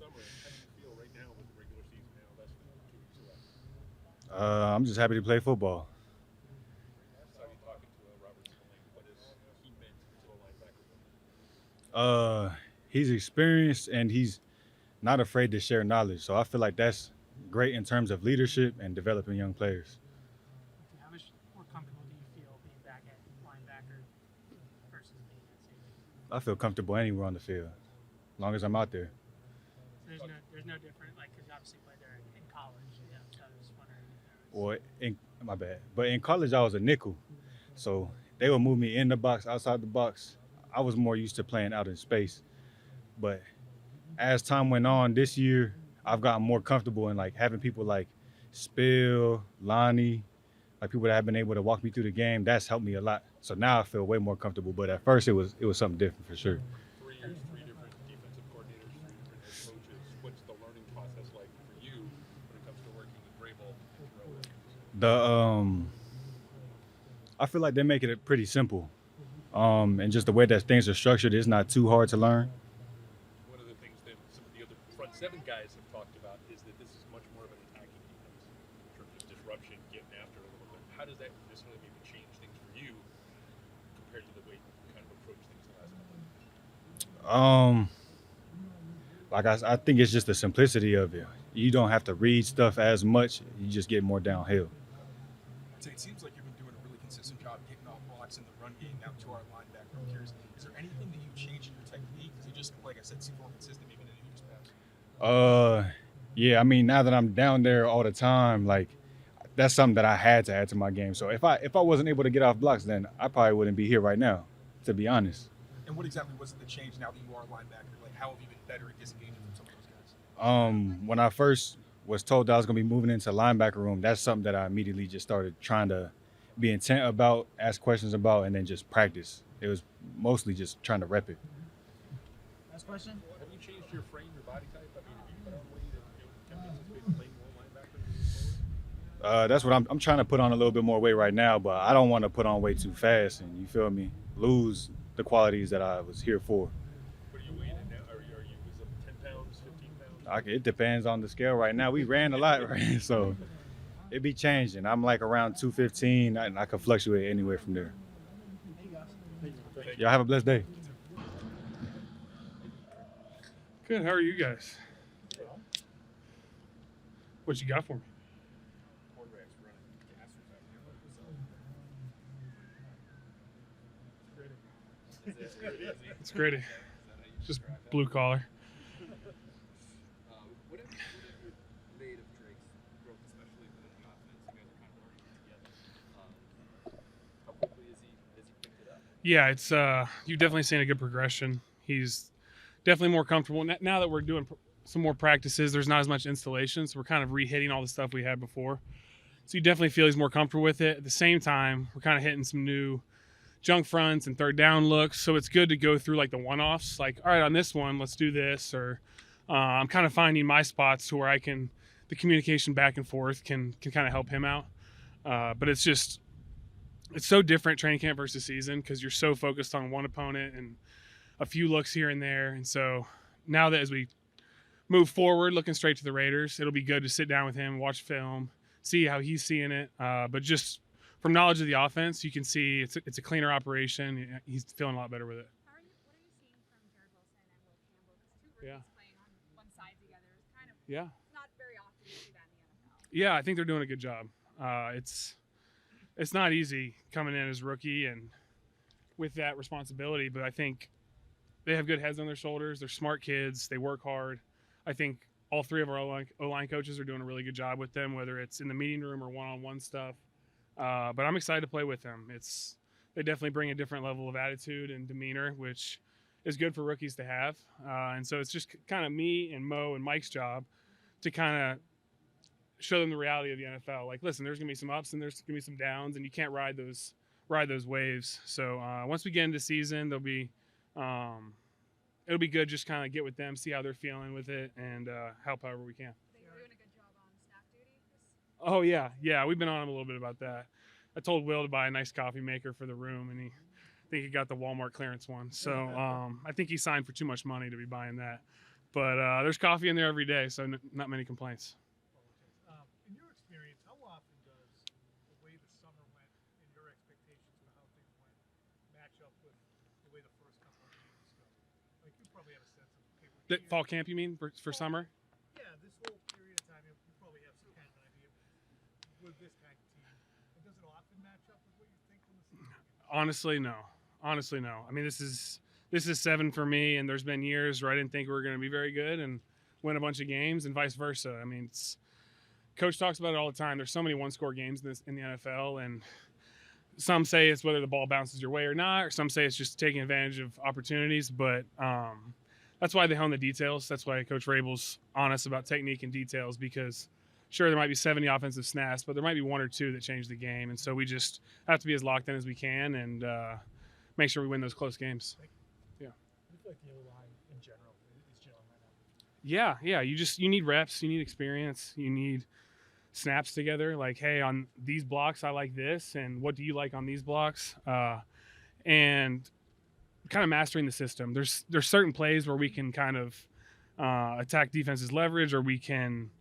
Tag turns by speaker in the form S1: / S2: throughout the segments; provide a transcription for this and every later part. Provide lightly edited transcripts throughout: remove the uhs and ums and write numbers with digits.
S1: summer. How do you feel right now with the regular season now less than 2 weeks away?
S2: I'm just happy to play football.
S1: Saw you talking to Robert Spillane. What has he meant to the linebacker room?
S2: Uh, he's experienced and he's not afraid to share knowledge. So I feel like that's great in terms of leadership and developing young players.
S3: Okay, how much more comfortable do you feel being back at linebacker versus being at safety?
S2: I feel comfortable anywhere on the field, as long as I'm out there.
S3: So there's no different, like, because you obviously played there in college. You know, so I was just wondering if there was.
S2: Or in my bad, but in college I was a nickel, so they would move me in the box, outside the box. I was more used to playing out in space, but as time went on this year, I've gotten more comfortable in like having people like Spill, Lonnie, like people that have been able to walk me through the game. That's helped me a lot. So now I feel way more comfortable. But at first it was something different for sure.
S1: 3 years, three different defensive coordinators, three different head coaches. What's the learning process like for you when it comes to working with Vrabel and Terrell Williams?
S2: The I feel like they're making it pretty simple. And just the way that things are structured, it's not too hard to learn.
S1: One of the things that some of the other front seven guys have talked about is that this is much more of an attacking defense in terms of disruption, getting after it a little bit. How does that necessarily maybe change things for you compared to the way you kind of approach things the last couple of years?
S2: Um, I think it's just the simplicity of it. You don't have to read stuff as much. You just get more downhill.
S4: It seems like you've been doing a really consistent job getting off blocks in the run game now to our linebacker. I'm curious, is there anything that you changed in your technique? Because you just, like I said, seem more consistent even in the years past.
S2: Uh, yeah. I mean, now that I'm down there all the time, like that's something that I had to add to my game. So if I wasn't able to get off blocks, then I probably wouldn't be here right now. To be honest.
S4: And what exactly was it the change now that you are a linebacker? Like, how have you been better at disengaging from some of those guys?
S2: When I first was told that I was gonna be moving into linebacker room, that's something that I immediately just started trying to be intent about, ask questions about, and then just practice. It was mostly just trying to rep it.
S3: Last question.
S1: Have you changed your frame, your body type? I mean, have you put on weight and kind of anticipated playing more linebacker moving forward?
S2: That's what I'm trying to put on a little bit more weight right now, but I don't want to put on weight too fast and you feel me, lose the qualities that I was here for.
S1: What are you weighing at now? Are you is it 10 pounds, 15 pounds?
S2: It depends on the scale right now. We ran a lot, right? So it be changing. I'm like around 215, and I can fluctuate anywhere from there.
S3: There you go.
S1: Thank
S2: Y'all have a blessed day.
S5: Good. How are you guys? What you got for me?
S1: Quarterbacks running gassers out here.
S5: It's gritty. Just blue collar.
S6: Whatever made of Drake's growth, especially within the offense, you guys are kind of learning it together. How quickly has he picked it up?
S5: Yeah, it's you've definitely seen a good progression. He's definitely more comfortable now that we're doing some more practices. There's not as much installation, so we're kind of re-hitting all the stuff we had before. So you definitely feel he's more comfortable with it. At the same time, we're kind of hitting some new junk fronts and third down looks. So it's good to go through like the one-offs. Like, all right, on this one, let's do this. Or I'm kind of finding my spots to where the communication back and forth can kind of help him out. But it's so different training camp versus season because you're so focused on one opponent and a few looks here and there. And so now that as we move forward, looking straight to the Raiders, it'll be good to sit down with him, watch film, see how he's seeing it. But just from knowledge of the offense, you can see it's a cleaner operation. He's feeling a lot better with it.
S7: What are you seeing from Garrett Wilson and Will Campbell? Because two rookies playing on one side together is kind of not very often you see that in the NFL.
S5: Yeah, I think they're doing a good job. It's not easy coming in as rookie and with that responsibility, but I think they have good heads on their shoulders. They're smart kids. They work hard. I think all three of our O-line coaches are doing a really good job with them, whether it's in the meeting room or one-on-one stuff. But I'm excited to play with them. They definitely bring a different level of attitude and demeanor, which is good for rookies to have. And so it's just kind of me and Mo and Mike's job to kind of show them the reality of the NFL. Like, listen, there's going to be some ups and there's going to be some downs, and you can't ride those waves. So once we get into season, it'll be good just kind of get with them, see how they're feeling with it, and help however we can.
S7: They were doing a good job on staff duty.
S5: Oh, yeah. We've been on him a little bit about that. I told Will to buy a nice coffee maker for the room, and I think he got the Walmart clearance one. So I think he signed for too much money to be buying that. but there's coffee in there every day, so not many complaints.
S8: In your experience, how often does the way the summer went and your expectations for how things went match up with the way the first couple of games go? Like, you probably have a sense of, okay, we're here.
S5: Fall camp, you mean, for summer?
S8: Yeah, this whole period of time, you probably have some kind of an idea with this kind of team. And does it often match up with what you think when the season begins?
S5: Honestly, no. I mean, this is 7 for me, and there's been years where I didn't think we were going to be very good and win a bunch of games, and vice versa. I mean, Coach talks about it all the time. There's so many one-score games in the NFL, and some say it's whether the ball bounces your way or not, or some say it's just taking advantage of opportunities. But that's why they hone the details. That's why Coach Vrabel's honest about technique and details, because sure, there might be 70 offensive snaps, but there might be 1 or 2 that change the game. And so we just have to be as locked in as we can and make sure we win those close games. Yeah.
S8: I feel like the O-line in general is gelling right now.
S5: Yeah. You need reps. You need experience. You need snaps together. Like, hey, on these blocks, I like this. And what do you like on these blocks? And kind of mastering the system. There's certain plays where we can kind of attack defense's leverage, or we can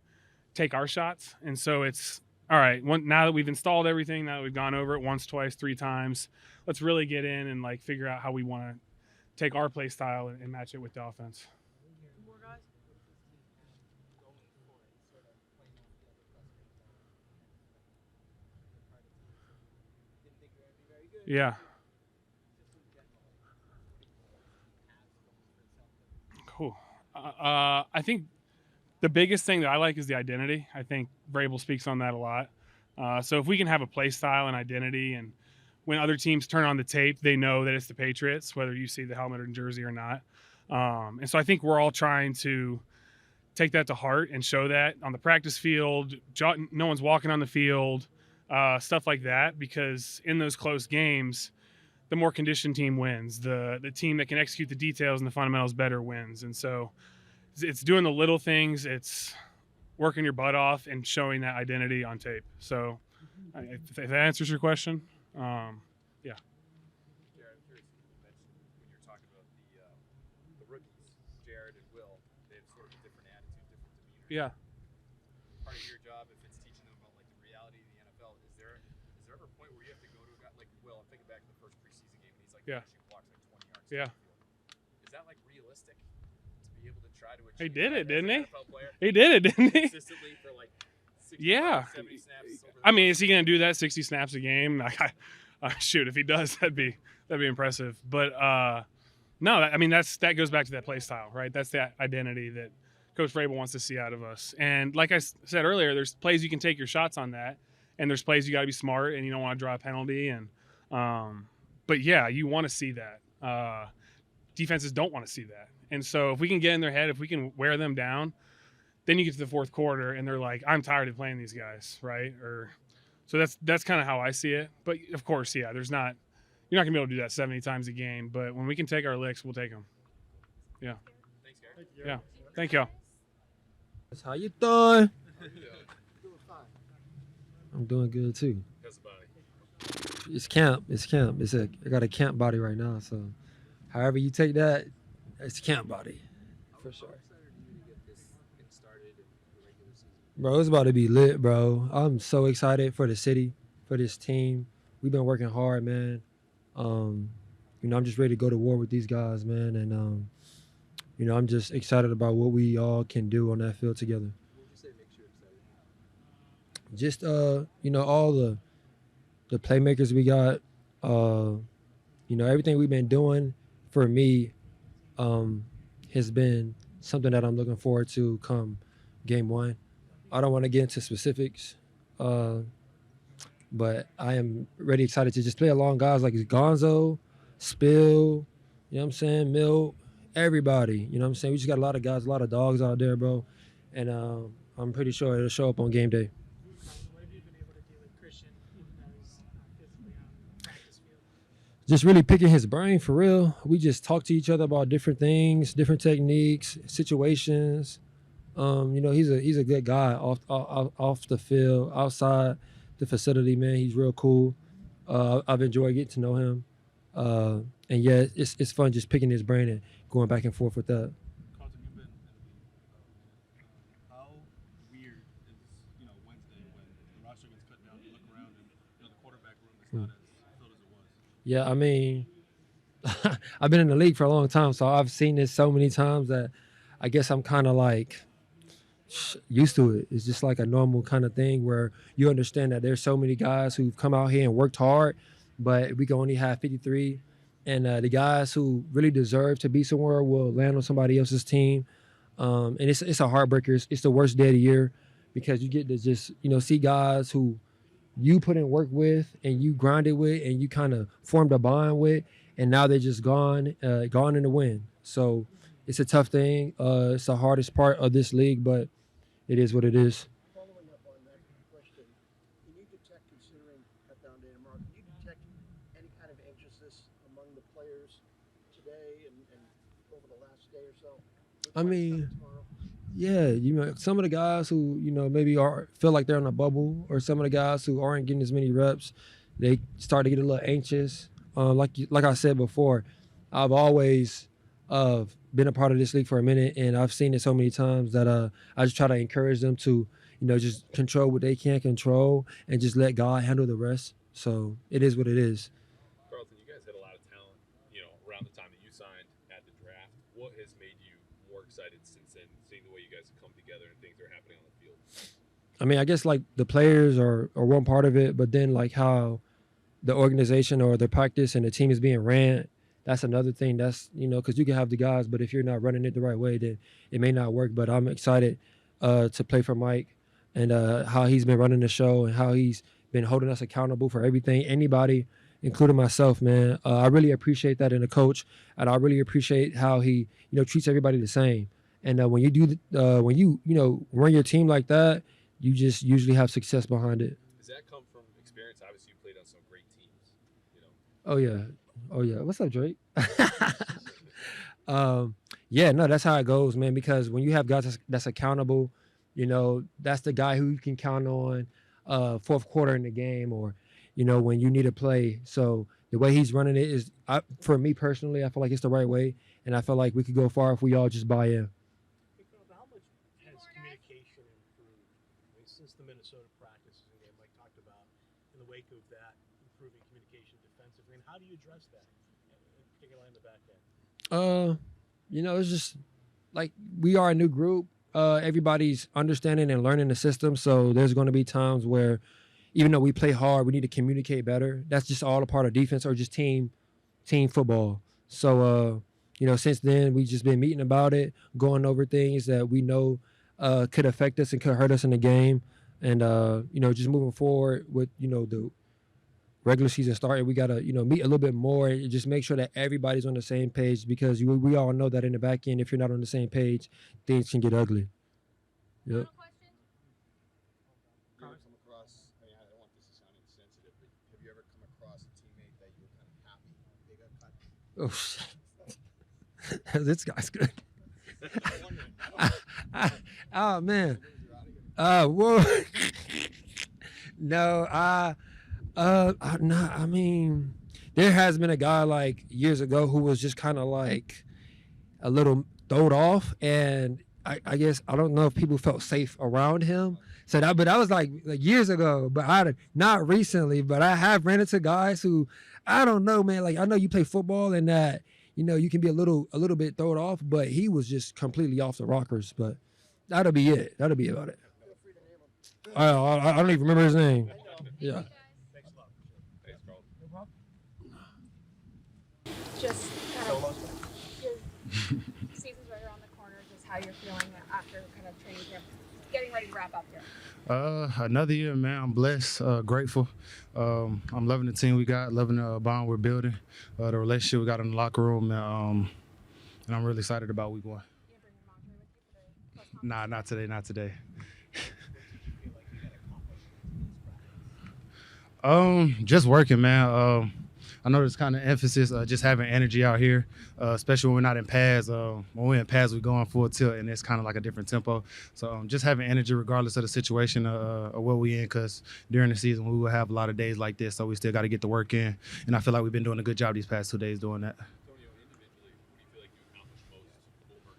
S5: take our shots. And so it's all right. Now that we've installed everything, now that we've gone over it once, twice, 3 times, let's really get in and like figure out how we want to take our play style and match it with the offense. Yeah. Cool. I think the biggest thing that I like is the identity. I think Vrabel speaks on that a lot. So if we can have a play style and identity, and when other teams turn on the tape, they know that it's the Patriots, whether you see the helmet or jersey or not. And so I think we're all trying to take that to heart and show that on the practice field. No one's walking on the field, stuff like that, because in those close games, the more conditioned team wins. The team that can execute the details and the fundamentals better wins. And so it's doing the little things. It's working your butt off and showing that identity on tape. So if that answers your question, yeah.
S6: Jared, I'm curious, you mentioned when you're talking about the rookies, Jared and Will, they have sort of a different attitude, different demeanor.
S5: Yeah.
S6: Part of your job, if it's teaching them about like the reality of the NFL, is there ever a point where you have to go to a guy like Will? I'm thinking back to the first preseason game, and he's like finishing blocks like 20 yards.
S5: Yeah.
S6: Is that like realistic to be able to try to achieve?
S5: He did it,
S6: that as
S5: didn't
S6: an
S5: he?
S6: NFL player?
S5: He did it, didn't he?
S6: Consistently for like 65,
S5: Yeah.
S6: 70 snaps. Over the
S5: I mean, is he going to do that 60 snaps a game? Shoot, if he does, that'd be impressive. But no, I mean that goes back to that play style, right? That's the identity that Coach Vrabel wants to see out of us. And like I said earlier, there's plays you can take your shots on that, and there's plays you got to be smart and you don't want to draw a penalty. And but yeah, you want to see that. Defenses don't want to see that. And so if we can get in their head, if we can wear them down, then you get to the fourth quarter and they're like, I'm tired of playing these guys, right? So that's kind of how I see it. But of course, yeah, you're not gonna be able to do that 70 times a game. But when we can take our licks, we'll take them. Yeah.
S6: Thanks, Garrett.
S5: Yeah. Thank y'all.
S9: How you doing? I'm doing good too.
S1: How's the body?
S9: It's camp. I got a camp body right now. So, however you take that, it's camp body, for sure. Bro, it's about to be lit, bro. I'm so excited for the city, for this team. We've been working hard, man. I'm just ready to go to war with these guys, man. And I'm just excited about what we all can do on that field together.
S6: What would you say makes you excited?
S9: Just all the playmakers we got, everything we've been doing for me has been something that I'm looking forward to come game 1. I don't want to get into specifics, but I am really excited to just play along guys like Gonzo, Spill, you know what I'm saying, Mill, everybody, you know what I'm saying? We just got a lot of guys, a lot of dogs out there, bro, and I'm pretty sure it'll show up on game day.
S3: What have you been able to do with Christian, even though he's physically on practice field?
S9: Just really picking his brain for real. We just talk to each other about different things, different techniques, situations. He's a good guy off the field, outside the facility, man. He's real cool. I've enjoyed getting to know him. And yeah, it's fun just picking his brain and going back and forth with that.
S10: Carlton, you've been in the
S9: Yeah, I mean, I've been in the league for a long time, so I've seen this so many times that I guess I'm kind of like used to it. It's just like a normal kind of thing where you understand that there's so many guys who've come out here and worked hard, but we can only have 53. And the guys who really deserve to be somewhere will land on somebody else's team. And it's a heartbreaker. It's the worst day of the year because you get to just see guys who you put in work with and you grinded with and you kind of formed a bond with, and now they're just gone in the wind. So it's a tough thing. It's the hardest part of this league, but it is what it is.
S10: Following up on that question, can you detect, considering cut down day tomorrow, can you detect any kind of anxiousness among the players today and over the last day or so?
S9: I mean, yeah, some of the guys who maybe feel like they're in a bubble, or some of the guys who aren't getting as many reps, they start to get a little anxious. Like I said before, I've always been a part of this league for a minute, and I've seen it so many times that I just try to encourage them to just control what they can control and just let God handle the rest. So it is what it is.
S1: Carlton, you guys had a lot of talent, around the time that you signed at the draft. What has made you more excited since then, seeing the way you guys have come together and things are happening on the field?
S9: I mean, I guess like the players are one part of it, but then like how the organization or the practice and the team is being ran, that's another thing. That's because you can have the guys, but if you're not running it the right way, then it may not work. But I'm excited to play for Mike and how he's been running the show and how he's been holding us accountable for everything. Anybody, including myself, man. I really appreciate that in a coach, and I really appreciate how he treats everybody the same. And when you do when you run your team like that, you just usually have success behind it.
S1: Does that come from experience? Obviously, you played on some great teams.
S9: Oh yeah. What's up, Drake? Yeah, no, that's how it goes, man. Because when you have guys that's accountable, that's the guy who you can count on fourth quarter in the game, or when you need a play. So the way he's running it is, for me personally, I feel like it's the right way, and I feel like we could go far if we all just buy in.
S8: How much has communication improved? I mean, since the Minnesota practices and game Mike talked about, in the wake of that, improving communication defensively, and how do you address that, particularly in the back end?
S9: It's just like we are a new group. Everybody's understanding and learning the system, so there's going to be times where, even though we play hard, we need to communicate better. That's just all a part of defense or just team football. So, since then, we've just been meeting about it, going over things that we know could affect us and could hurt us in the game. And, just moving forward with, the regular season starting, we got to, meet a little bit more and just make sure that everybody's on the same page, because we all know that in the back end, if you're not on the same page, things can get ugly. Yep.
S10: Have you ever come across, I mean, I don't want this to sound insensitive, but have you ever come across a teammate that you were kind of happy they got cut?
S9: Oh, shit. This guy's good. Oh, man. Whoa. No, I mean, there has been a guy like years ago who was just kind of like a little throwed off, and I guess I don't know if people felt safe around him. So but that was like years ago, but not recently. But I have ran into guys who, I don't know, man. Like, I know you play football and that you can be a little bit thrown off, but he was just completely off the rockers. But that'll be it. That'll be about it. I don't even remember his name. Yeah.
S7: Just kind of your season's right around the corner. Just how you're feeling after kind of training camp, getting ready to wrap up here.
S11: Another year, man. I'm blessed, grateful. I'm loving the team we got, loving the bond we're building, the relationship we got in the locker room, and I'm really excited about week one.
S7: You bring your mom here with you for the
S11: Nah, not today, not today. Just working, man. I know there's kind of emphasis just having energy out here, especially when we're not in pads. When we're in pads, we're going full tilt, and it's kind of like a different tempo. So just having energy regardless of the situation or what we're in, because during the season we will have a lot of days like this, so we still got to get the work in. And I feel like we've been doing a good job these past 2 days doing that.
S1: Antonio, individually, what do you feel like you accomplished most over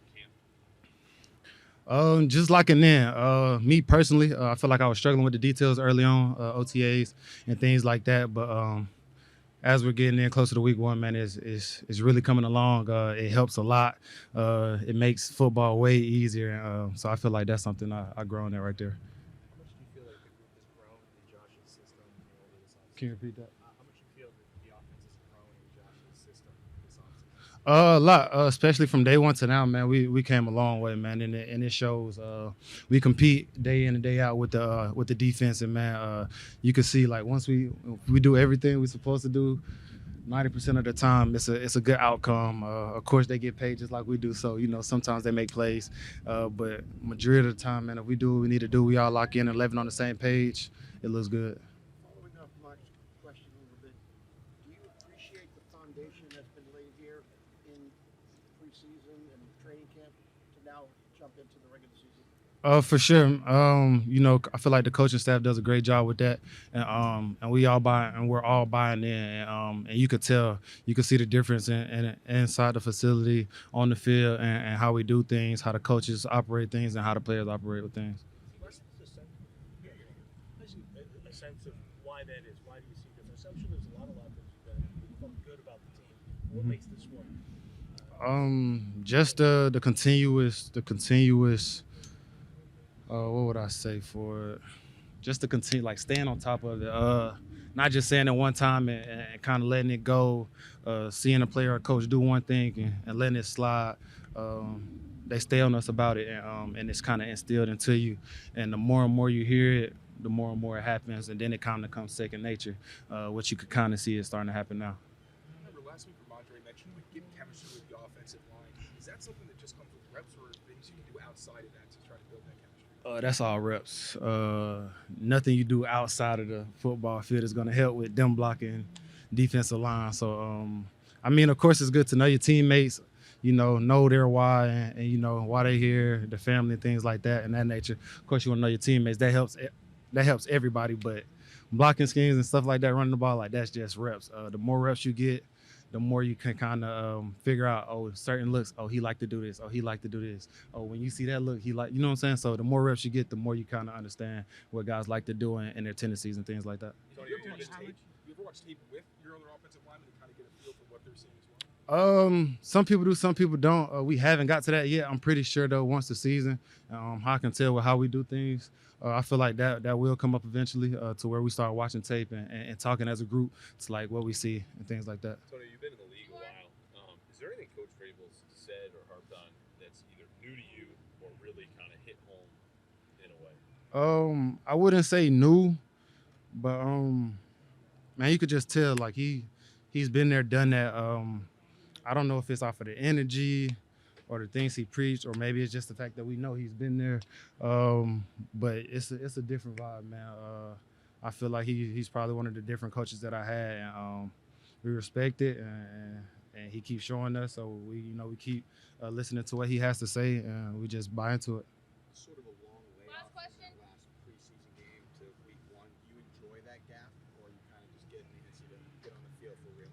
S1: camp?
S11: Just locking in. Me personally, I feel like I was struggling with the details early on, OTAs and things like that, but as we're getting in closer to week 1, man, is really coming along. It helps a lot. It makes football way easier. So I feel like that's something I grown at right there.
S6: How much do you feel like the group has grown in Josh's system over this offseason?
S11: Can you repeat that?
S6: How much do you feel that the offense has grown in Josh's system this offseason?
S11: A lot, especially from day 1 to now, man. We came a long way, man, and it shows. We compete day in and day out with the defense, and man, you can see like once we do everything we're supposed to do, 90% of the time it's a good outcome. Of course, they get paid just like we do, so sometimes they make plays, but majority of the time, man, if we do what we need to do, we all lock in and 11 on the same page. It looks good.
S10: Following up Mark's question a little bit, do you appreciate the foundation that's been laid here in preseason and training camp to now jump into the regular season?
S11: For sure. I feel like the coaching staff does a great job with that, and we're all buying in, and you could tell, you could see the difference in inside the facility, on the field, and how we do things, how the coaches operate things, and how the players operate with things.
S8: A sense of why that is. Why do you see difference? I'm sure there's a lot of things that felt good about the team. What makes this work?
S11: Just the continuous. What would I say for it? Just to continue, like staying on top of it. Not just saying it one time and kind of letting it go. Seeing a player or coach do one thing and letting it slide. They stay on us about it, and it's kind of instilled into you. And the more and more you hear it, the more and more it happens, and then it kind of comes second nature. What you could kind of see is starting to happen now.
S4: I remember last week Ramondre mentioned getting chemistry with the offensive line. Is that something that just comes with reps, or things you can do outside of that to try to build that chemistry?
S11: That's all reps. Nothing you do outside of the football field is going to help with them blocking defensive line. So, of course, it's good to know your teammates, know their why and why they're here, the family, things like that, and that nature. Of course, you want to know your teammates. That helps everybody, but blocking schemes and stuff like that, running the ball, like that's just reps. The more reps you get, the more you can kind of figure out, certain looks, he like to do this, he like to do this. When you see that look, he like, you know what I'm saying? So the more reps you get, the more you kind of understand what guys like to do and their tendencies and things like that.
S4: You ever watch tape with your other offensive linemen to kind of get a feel for what they're seeing as well?
S11: Some people do, some people don't. We haven't got to that yet. I'm pretty sure though, once the season, how I can tell with how we do things. I feel like that will come up eventually to where we start watching tape and talking as a group to like what we see and things like that.
S1: Tony, you've been in the league a while. Is there anything Coach Vrabel's said or harped on that's either new to you or really kind of hit home in a way?
S11: I wouldn't say new, but man, you could just tell like he's been there, done that. I don't know if it's off of the energy or the things he preached, or maybe it's just the fact that we know he's been there. But it's a different vibe, man. I feel like he's probably one of the different coaches that I had, and we respect it, and he keeps showing us. So we keep listening to what he has to say, and we just buy into it.
S6: Sort of a long way off from that last preseason game to week 1. Do you enjoy that gap, or are you kind of just getting antsy to get on the field for real?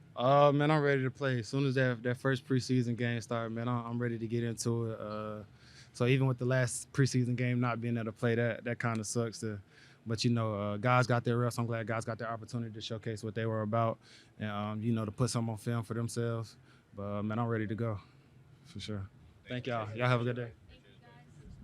S11: Man, I'm ready to play. As soon as that first preseason game started, man, I'm ready to get into it. So even with the last preseason game not being able to play, that kind of sucks. But guys got their reps. I'm glad guys got their opportunity to showcase what they were about, and to put something on film for themselves. But man, I'm ready to go, for sure. Thank y'all. Y'all have a good day.